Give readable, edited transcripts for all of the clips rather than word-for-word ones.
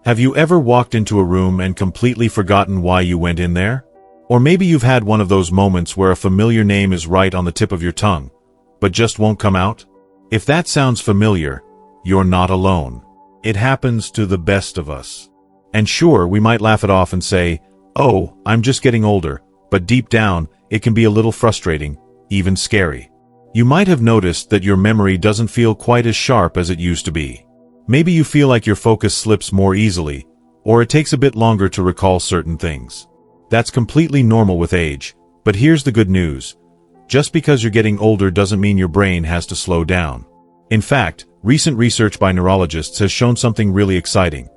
Have you ever walked into a room and completely forgotten why you went in there? Or maybe you've had one of those moments where a familiar name is right on the tip of your tongue, but just won't come out? If that sounds familiar, you're not alone. It happens to the best of us. And sure, we might laugh it off and say, "Oh, I'm just getting older," but deep down, it can be a little frustrating, even scary. You might have noticed that your memory doesn't feel quite as sharp as it used to be. Maybe you feel like your focus slips more easily, or it takes a bit longer to recall certain things. That's completely normal with age, but here's the good news. Just because you're getting older doesn't mean your brain has to slow down. In fact, recent research by neurologists has shown something really exciting.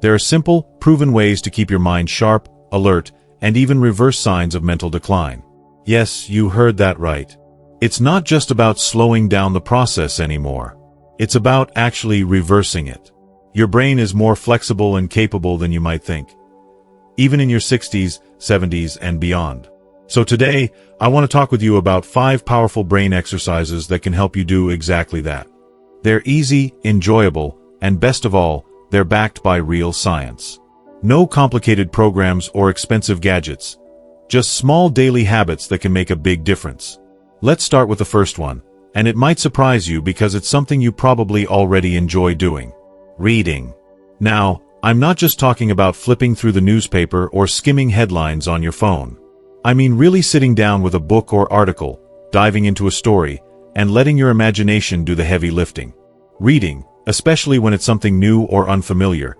There are simple, proven ways to keep your mind sharp, alert, and even reverse signs of mental decline. Yes, you heard that right. It's not just about slowing down the process anymore. It's about actually reversing it. Your brain is more flexible and capable than you might think, even in your 60s, 70s, and beyond. So today, I want to talk with you about 5 powerful brain exercises that can help you do exactly that. They're easy, enjoyable, and best of all, they're backed by real science. No complicated programs or expensive gadgets, just small daily habits that can make a big difference. Let's start with the first one, and it might surprise you because it's something you probably already enjoy doing. Reading. Now, I'm not just talking about flipping through the newspaper or skimming headlines on your phone. I mean really sitting down with a book or article, diving into a story, and letting your imagination do the heavy lifting. Reading, especially when it's something new or unfamiliar,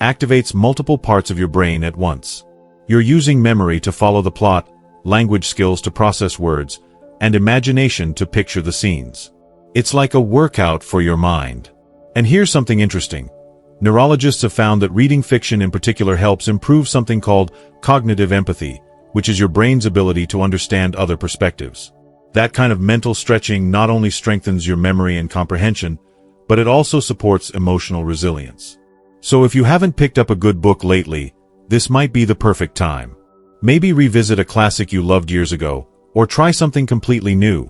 activates multiple parts of your brain at once. You're using memory to follow the plot, language skills to process words, and imagination to picture the scenes. It's like a workout for your mind. And here's something interesting. Neurologists have found that reading fiction in particular helps improve something called cognitive empathy, which is your brain's ability to understand other perspectives. That kind of mental stretching not only strengthens your memory and comprehension, but it also supports emotional resilience. So if you haven't picked up a good book lately, this might be the perfect time. Maybe revisit a classic you loved years ago, or try something completely new.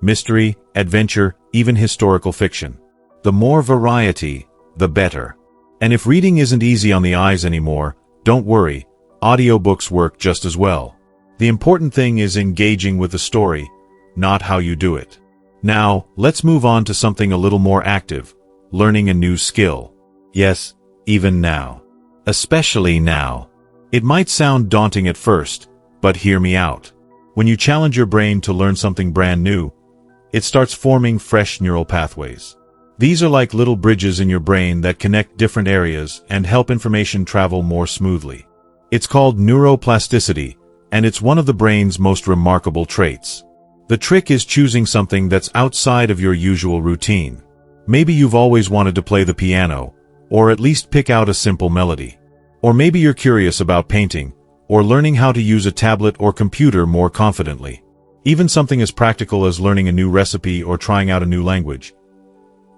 Mystery, adventure, even historical fiction. The more variety, the better. And if reading isn't easy on the eyes anymore, don't worry, audiobooks work just as well. The important thing is engaging with the story, not how you do it. Now, let's move on to something a little more active, learning a new skill. Yes, even now. Especially now. It might sound daunting at first, but hear me out. When you challenge your brain to learn something brand new, it starts forming fresh neural pathways. These are like little bridges in your brain that connect different areas and help information travel more smoothly. It's called neuroplasticity, and it's one of the brain's most remarkable traits. The trick is choosing something that's outside of your usual routine. Maybe you've always wanted to play the piano, or at least pick out a simple melody. Or maybe you're curious about painting, or learning how to use a tablet or computer more confidently. Even something as practical as learning a new recipe or trying out a new language.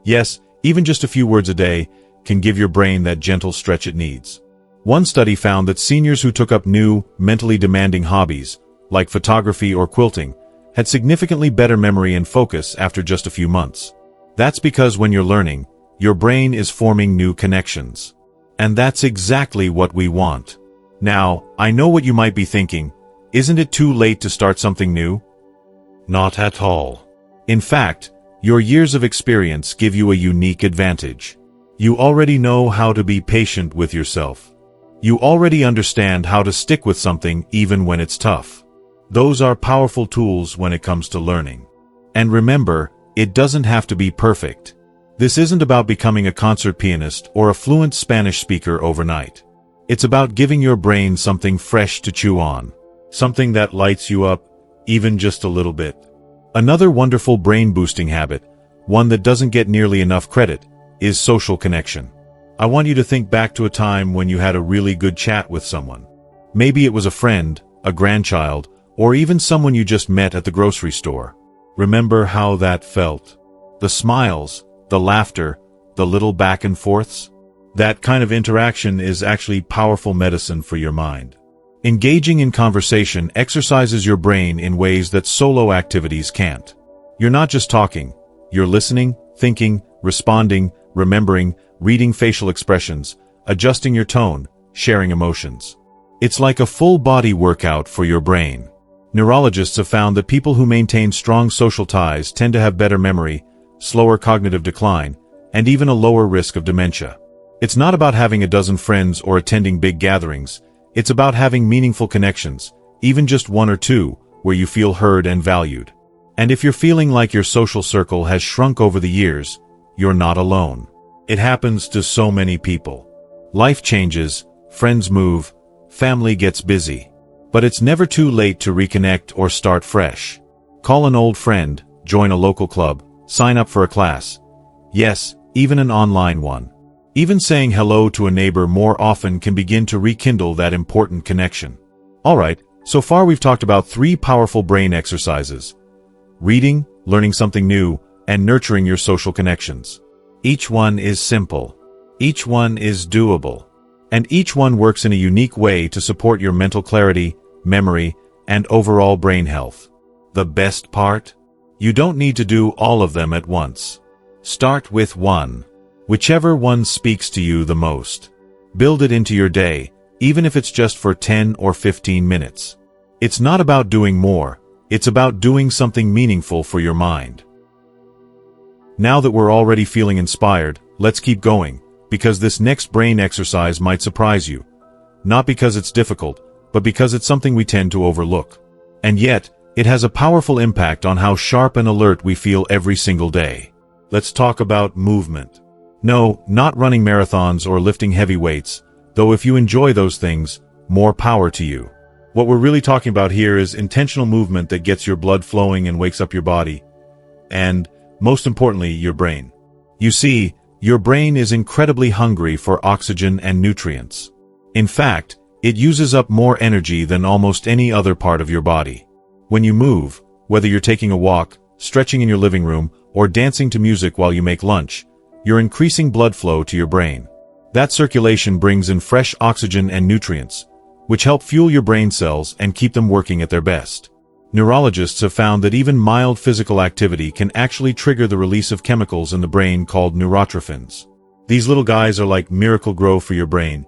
Yes, even just a few words a day can give your brain that gentle stretch it needs. One study found that seniors who took up new, mentally demanding hobbies, like photography or quilting, had significantly better memory and focus after just a few months. That's because when you're learning, your brain is forming new connections. And that's exactly what we want. Now, I know what you might be thinking. Isn't it too late to start something new? Not at all. In fact, your years of experience give you a unique advantage. You already know how to be patient with yourself. You already understand how to stick with something even when it's tough. Those are powerful tools when it comes to learning. And remember, it doesn't have to be perfect. This isn't about becoming a concert pianist or a fluent Spanish speaker overnight. It's about giving your brain something fresh to chew on. Something that lights you up, even just a little bit. Another wonderful brain-boosting habit, one that doesn't get nearly enough credit, is social connection. I want you to think back to a time when you had a really good chat with someone. Maybe it was a friend, a grandchild, or even someone you just met at the grocery store. Remember how that felt? The smiles, the laughter, the little back and forths? That kind of interaction is actually powerful medicine for your mind. Engaging in conversation exercises your brain in ways that solo activities can't. You're not just talking, you're listening, thinking, responding, remembering, reading facial expressions, adjusting your tone, sharing emotions. It's like a full-body workout for your brain. Neurologists have found that people who maintain strong social ties tend to have better memory, slower cognitive decline, and even a lower risk of dementia. It's not about having a dozen friends or attending big gatherings. It's about having meaningful connections, even just one or two, where you feel heard and valued. And if you're feeling like your social circle has shrunk over the years, you're not alone. It happens to so many people. Life changes, friends move, family gets busy. But it's never too late to reconnect or start fresh. Call an old friend, join a local club, sign up for a class. Yes, even an online one. Even saying hello to a neighbor more often can begin to rekindle that important connection. Alright, so far we've talked about 3 powerful brain exercises: reading, learning something new, and nurturing your social connections. Each one is simple. Each one is doable. And each one works in a unique way to support your mental clarity, memory, and overall brain health. The best part? You don't need to do all of them at once. Start with one. Whichever one speaks to you the most. Build it into your day, even if it's just for 10 or 15 minutes. It's not about doing more, it's about doing something meaningful for your mind. Now that we're already feeling inspired, let's keep going, because this next brain exercise might surprise you. Not because it's difficult, but because it's something we tend to overlook. And yet, it has a powerful impact on how sharp and alert we feel every single day. Let's talk about movement. No, not running marathons or lifting heavy weights, though if you enjoy those things, more power to you. What we're really talking about here is intentional movement that gets your blood flowing and wakes up your body. And, most importantly, your brain. You see, your brain is incredibly hungry for oxygen and nutrients. In fact, it uses up more energy than almost any other part of your body. When you move, whether you're taking a walk, stretching in your living room, or dancing to music while you make lunch, you're increasing blood flow to your brain. That circulation brings in fresh oxygen and nutrients, which help fuel your brain cells and keep them working at their best. Neurologists have found that even mild physical activity can actually trigger the release of chemicals in the brain called neurotrophins. These little guys are like miracle grow for your brain.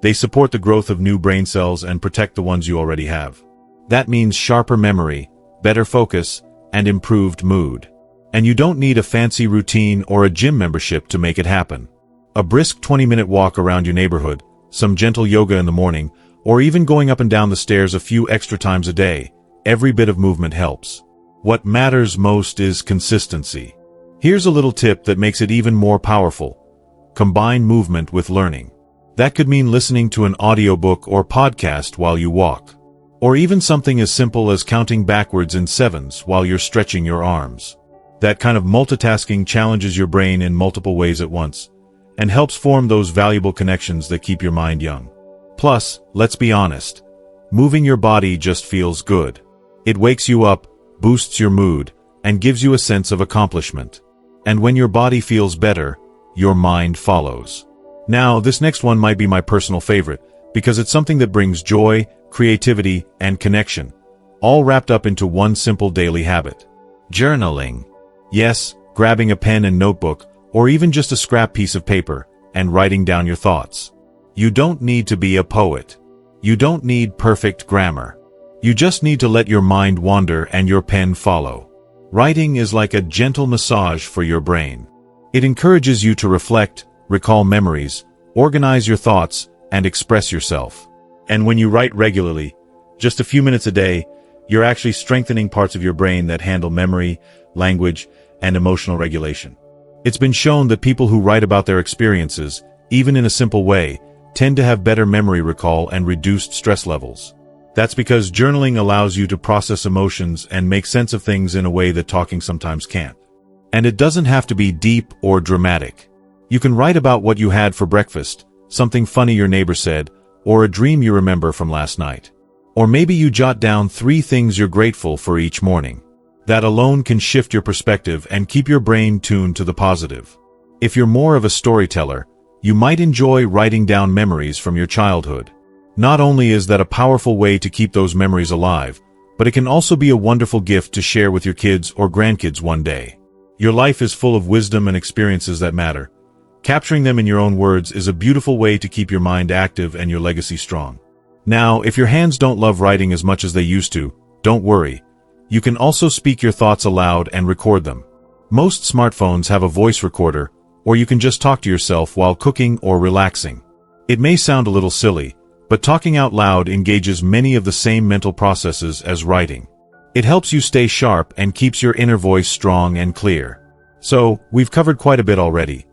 They support the growth of new brain cells and protect the ones you already have. That means sharper memory, better focus, and improved mood. And you don't need a fancy routine or a gym membership to make it happen. A brisk 20-minute walk around your neighborhood, some gentle yoga in the morning, or even going up and down the stairs a few extra times a day, every bit of movement helps. What matters most is consistency. Here's a little tip that makes it even more powerful. Combine movement with learning. That could mean listening to an audiobook or podcast while you walk. Or even something as simple as counting backwards in sevens while you're stretching your arms. That kind of multitasking challenges your brain in multiple ways at once, and helps form those valuable connections that keep your mind young. Plus, let's be honest, moving your body just feels good. It wakes you up, boosts your mood, and gives you a sense of accomplishment. And when your body feels better, your mind follows. Now, this next one might be my personal favorite, because it's something that brings joy, creativity, and connection, all wrapped up into one simple daily habit. Journaling. Yes, grabbing a pen and notebook, or even just a scrap piece of paper, and writing down your thoughts. You don't need to be a poet. You don't need perfect grammar. You just need to let your mind wander and your pen follow. Writing is like a gentle massage for your brain. It encourages you to reflect, recall memories, organize your thoughts, and express yourself. And when you write regularly, just a few minutes a day, you're actually strengthening parts of your brain that handle memory, language, and emotional regulation. It's been shown that people who write about their experiences, even in a simple way, tend to have better memory recall and reduced stress levels. That's because journaling allows you to process emotions and make sense of things in a way that talking sometimes can't. And it doesn't have to be deep or dramatic. You can write about what you had for breakfast, something funny your neighbor said, or a dream you remember from last night. Or maybe you jot down 3 things you're grateful for each morning. That alone can shift your perspective and keep your brain tuned to the positive. If you're more of a storyteller, you might enjoy writing down memories from your childhood. Not only is that a powerful way to keep those memories alive, but it can also be a wonderful gift to share with your kids or grandkids one day. Your life is full of wisdom and experiences that matter, Capturing them in your own words is a beautiful way to keep your mind active and your legacy strong. Now, if your hands don't love writing as much as they used to, don't worry. You can also speak your thoughts aloud and record them. Most smartphones have a voice recorder, or you can just talk to yourself while cooking or relaxing. It may sound a little silly, but talking out loud engages many of the same mental processes as writing. It helps you stay sharp and keeps your inner voice strong and clear. So, we've covered quite a bit already.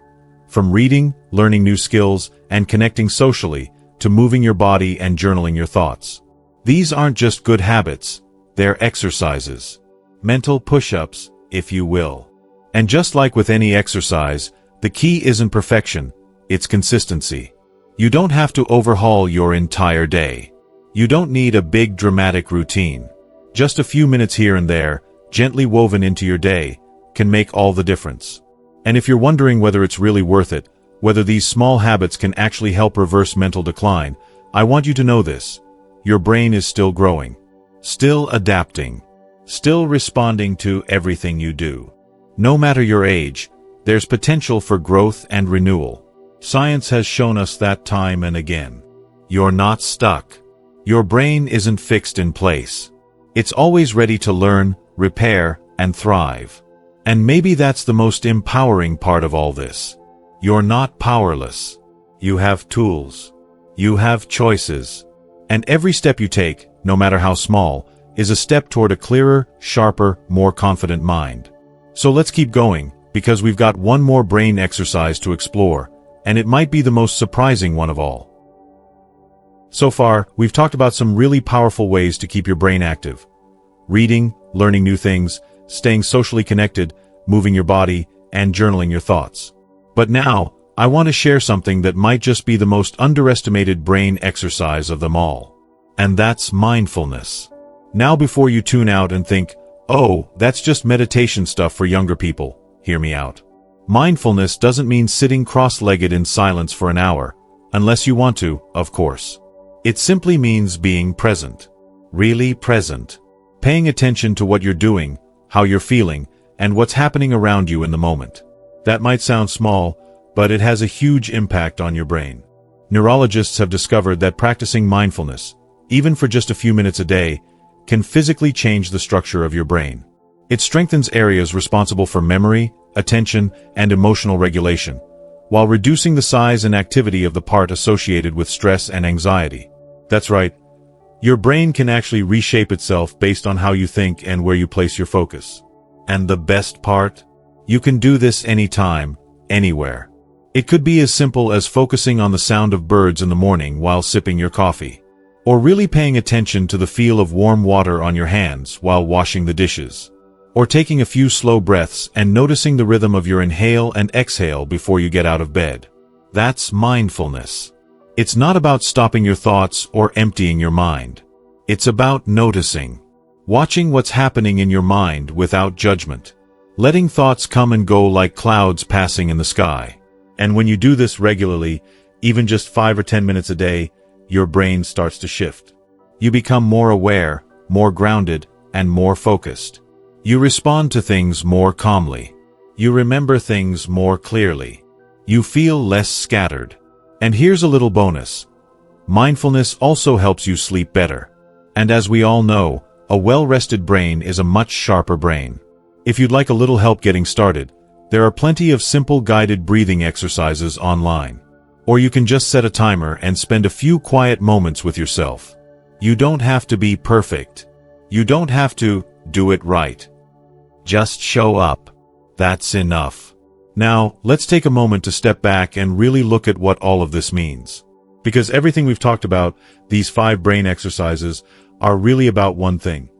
From reading, learning new skills, and connecting socially, to moving your body and journaling your thoughts. These aren't just good habits, they're exercises. Mental push-ups, if you will. And just like with any exercise, the key isn't perfection, it's consistency. You don't have to overhaul your entire day. You don't need a big dramatic routine. Just a few minutes here and there, gently woven into your day, can make all the difference. And if you're wondering whether it's really worth it, whether these small habits can actually help reverse mental decline, I want you to know this. Your brain is still growing. Still adapting. Still responding to everything you do. No matter your age, there's potential for growth and renewal. Science has shown us that time and again. You're not stuck. Your brain isn't fixed in place. It's always ready to learn, repair, and thrive. And maybe that's the most empowering part of all this. You're not powerless. You have tools. You have choices. And every step you take, no matter how small, is a step toward a clearer, sharper, more confident mind. So let's keep going, because we've got one more brain exercise to explore, and it might be the most surprising one of all. So far, we've talked about some really powerful ways to keep your brain active. Reading, learning new things, staying socially connected, moving your body, and journaling your thoughts. But now, I want to share something that might just be the most underestimated brain exercise of them all. And that's mindfulness. Now before you tune out and think, oh, that's just meditation stuff for younger people, hear me out. Mindfulness doesn't mean sitting cross-legged in silence for an hour, unless you want to, of course. It simply means being present. Really present. Paying attention to what you're doing, how you're feeling, and what's happening around you in the moment. That might sound small, but it has a huge impact on your brain. Neurologists have discovered that practicing mindfulness, even for just a few minutes a day, can physically change the structure of your brain. It strengthens areas responsible for memory, attention, and emotional regulation, while reducing the size and activity of the part associated with stress and anxiety. That's right. Your brain can actually reshape itself based on how you think and where you place your focus. And the best part? You can do this anytime, anywhere. It could be as simple as focusing on the sound of birds in the morning while sipping your coffee. Or really paying attention to the feel of warm water on your hands while washing the dishes. Or taking a few slow breaths and noticing the rhythm of your inhale and exhale before you get out of bed. That's mindfulness. It's not about stopping your thoughts or emptying your mind. It's about noticing. Watching what's happening in your mind without judgment. Letting thoughts come and go like clouds passing in the sky. And when you do this regularly, even just 5 or 10 minutes a day, your brain starts to shift. You become more aware, more grounded, and more focused. You respond to things more calmly. You remember things more clearly. You feel less scattered. And here's a little bonus. Mindfulness also helps you sleep better. And as we all know, a well-rested brain is a much sharper brain. If you'd like a little help getting started, there are plenty of simple guided breathing exercises online. Or you can just set a timer and spend a few quiet moments with yourself. You don't have to be perfect. You don't have to do it right. Just show up. That's enough. Now, let's take a moment to step back and really look at what all of this means. Because everything we've talked about, these 5 brain exercises, are really about one thing: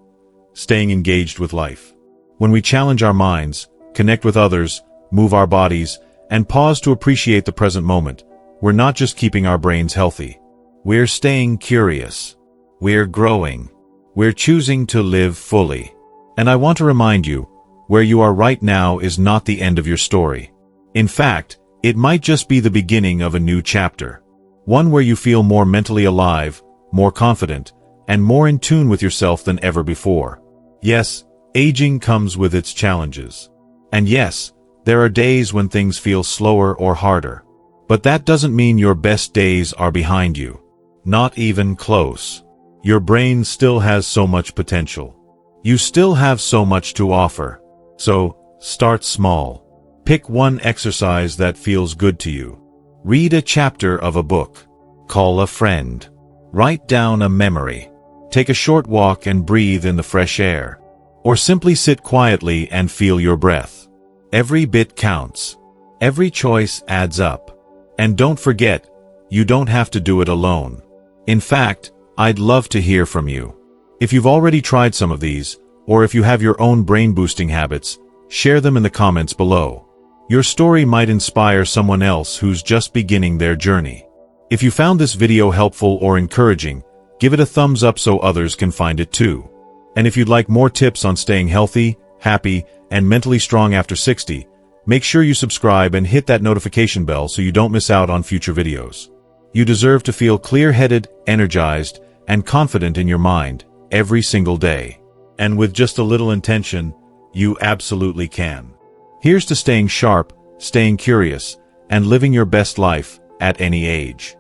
staying engaged with life. When we challenge our minds, connect with others, move our bodies, and pause to appreciate the present moment, we're not just keeping our brains healthy. We're staying curious. We're growing. We're choosing to live fully. And I want to remind you, where you are right now is not the end of your story. In fact, it might just be the beginning of a new chapter. One where you feel more mentally alive, more confident, and more in tune with yourself than ever before. Yes, aging comes with its challenges. And yes, There are days when things feel slower or harder. But that doesn't mean your best days are behind you. Not even close. Your brain still has so much potential. You still have so much to offer. So, start small. Pick one exercise that feels good to you. Read a chapter of a book. Call a friend. Write down a memory. Take a short walk and breathe in the fresh air. Or simply sit quietly and feel your breath. Every bit counts. Every choice adds up. And don't forget, you don't have to do it alone. In fact, I'd love to hear from you. If you've already tried some of these, or if you have your own brain-boosting habits, share them in the comments below. Your story might inspire someone else who's just beginning their journey. If you found this video helpful or encouraging, give it a thumbs up so others can find it too. And if you'd like more tips on staying healthy, happy, and mentally strong after 60, make sure you subscribe and hit that notification bell so you don't miss out on future videos. You deserve to feel clear-headed, energized, and confident in your mind every single day. And with just a little intention, you absolutely can. Here's to staying sharp, staying curious, and living your best life at any age.